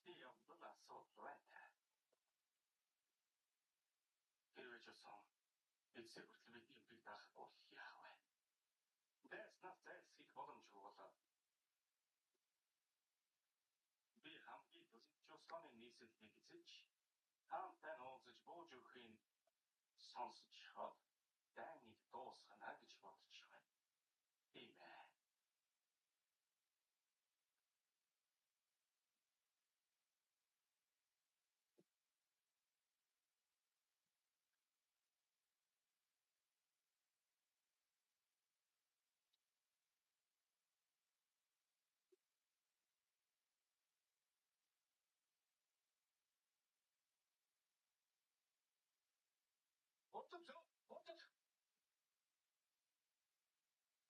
Ажлын явдал асуудал байна. Хэрвээ ч усан эцэг хүртэл бидний бийг даахгүй яах вэ? Дэснаас зайлсхийх боломжгүй болоо. Би хамгийн төсөвчөөсны нийслэлийг эзэж таамтай нууцж бууж өгөхийг сонсож хаад дайныг дуусгана гэж бодож байна. Тийм ээ.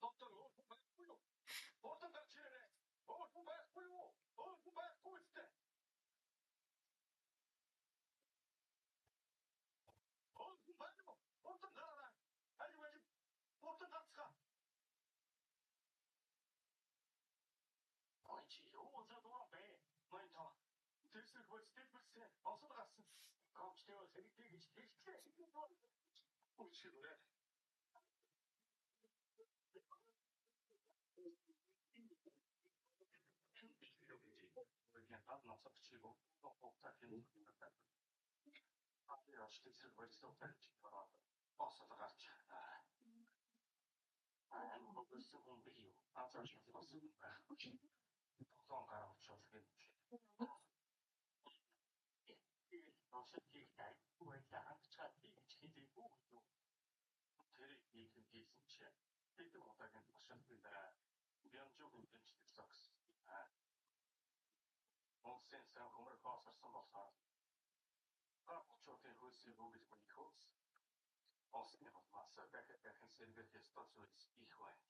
Доктор байхгүй юу? Ордон гарч ирээрэй. Байхгүй юу? Байхгүй үстэй. Ордон гараа. Аливаа ордон гарцгаа. Ой чи юу задуун бэ? Майтаа. Тэсрэг хөстэй бэлсэн. Осол гарсан. Коучтой сэрэгтэй гэж хэлчихлээ. Үчигээрээ. Гад насах чиг октаа хин надад. Яаш тэсрэг хөстэй утгач гараад. Осол гарч. Bësë unë bëju, atë është në bësë unë bëju. Thonë ka rëmë qëllë këtë që. Nëse ti kaj, ku e ka në qa ti që këti buju. Tëri i kënë gjithë që. Ti të më të kënë të këshën të dhe. Bjën gjukën të që të sëks. Unë sen se në këmërë pasër së mësar. Ka ku që të hësi bugit për një kës. Osë në mësë, bekën se në bërë statuit i hëjnë.